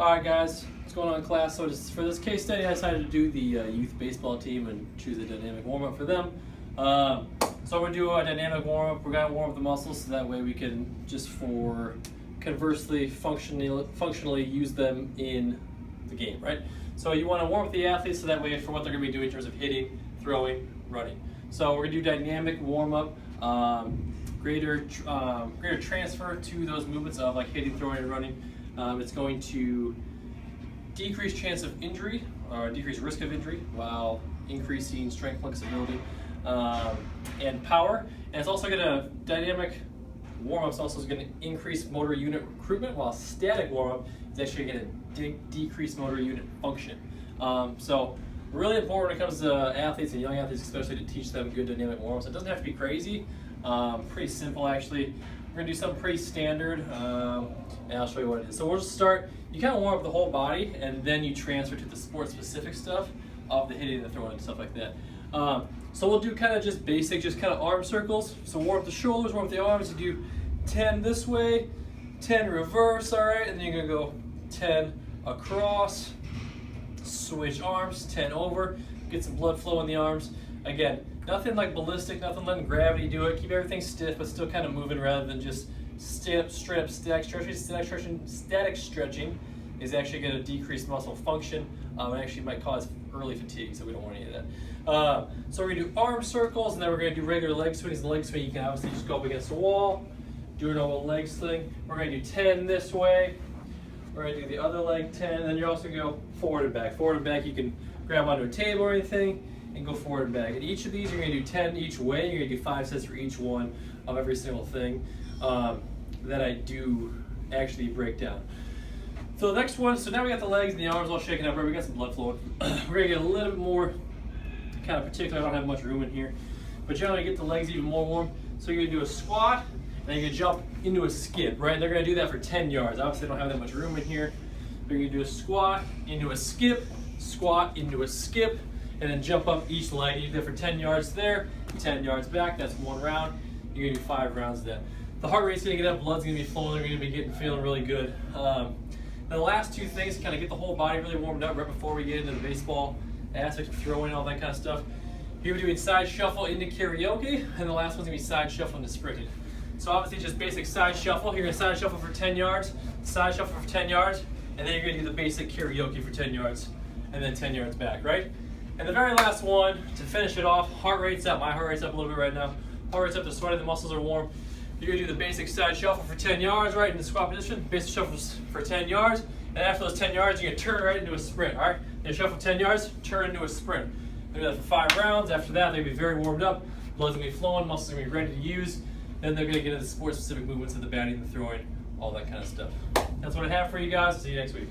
Alright guys, what's going on in class? So just for this case study, I decided to do the youth baseball team and choose a dynamic warm-up for them. So we're going to do a dynamic warm-up. We're going to warm up the muscles so that way we can just conversely functionally use them in the game, right? So you want to warm up the athletes so that way for what they're going to be doing in terms of hitting, throwing, running. So we're going to do dynamic warm-up, greater transfer to those movements of like hitting, throwing, and running. It's going to decrease chance of injury or decrease risk of injury while increasing strength, flexibility, and power. And it's also going to, dynamic warm-ups also is going to increase motor unit recruitment, while static warm-up is actually going to decrease motor unit function. So really important when it comes to athletes and young athletes especially to teach them good dynamic warm-ups. It doesn't have to be crazy, pretty simple actually. We're going to do something pretty standard, and I'll show you what it is. So we'll just start, you kind of warm up the whole body, and then you transfer to the sport-specific stuff of the hitting and the throwing and stuff like that. So we'll do kind of just basic, just kind of arm circles. So warm up the shoulders, warm up the arms. You do 10 this way, 10 reverse, all right? And then you're going to go 10 across, switch arms, 10 over, get some blood flow in the arms. Again, nothing like ballistic, nothing letting gravity do it. Keep everything stiff, but still kind of moving rather than just straight up static stretching. Static stretching is actually going to decrease muscle function and actually might cause early fatigue, so we don't want any of that. So we're going to do arm circles, and then we're going to do regular leg swings. The leg swing, you can obviously just go up against the wall, do a normal leg swing. We're going to do 10 this way. We're going to do the other leg 10, and then you're also going to go forward and back. Forward and back, you can grab onto a table or anything and go forward and back. And each of these, you're going to do 10 each way. You're going to do 5 sets for each one of every single thing that I do actually break down. So the next one, so now we got the legs and the arms all shaken up, right? We got some blood flowing. We're going to get a little bit more kind of particular. I don't have much room in here, but you're going to get the legs even more warm. So you're going to do a squat, and you're going to jump into a skip, right? They're going to do that for 10 yards. Obviously, they don't have that much room in here. But you're going to do a squat into a skip, squat into a skip, and then jump up each leg. You do that for 10 yards there, 10 yards back. That's one round. You're going to do 5 rounds of that. The heart rate's going to get up, blood's going to be flowing, you're going to be feeling really good. Now the last two things to kind of get the whole body really warmed up right before we get into the baseball aspect of throwing, all that kind of stuff. You're doing side shuffle into karaoke, and the last one's going to be side shuffle into sprinting. So obviously just basic side shuffle. You're going to side shuffle for 10 yards, side shuffle for 10 yards, and then you're going to do the basic karaoke for 10 yards, and then 10 yards back, right? And the very last one, to finish it off, heart rate's up. My heart rate's up a little bit right now. Heart rate's up, the sweat, the muscles are warm. You're going to do the basic side shuffle for 10 yards, right, in the squat position. Basic shuffle for 10 yards. And after those 10 yards, you're going to turn right into a sprint, all right? You shuffle 10 yards, turn into a sprint. Do that for 5 rounds. After that, they're going to be very warmed up. Blood's going to be flowing, muscles are going to be ready to use. Then they're going to get into the sport-specific movements of the batting, the throwing, all that kind of stuff. That's what I have for you guys. I'll see you next week.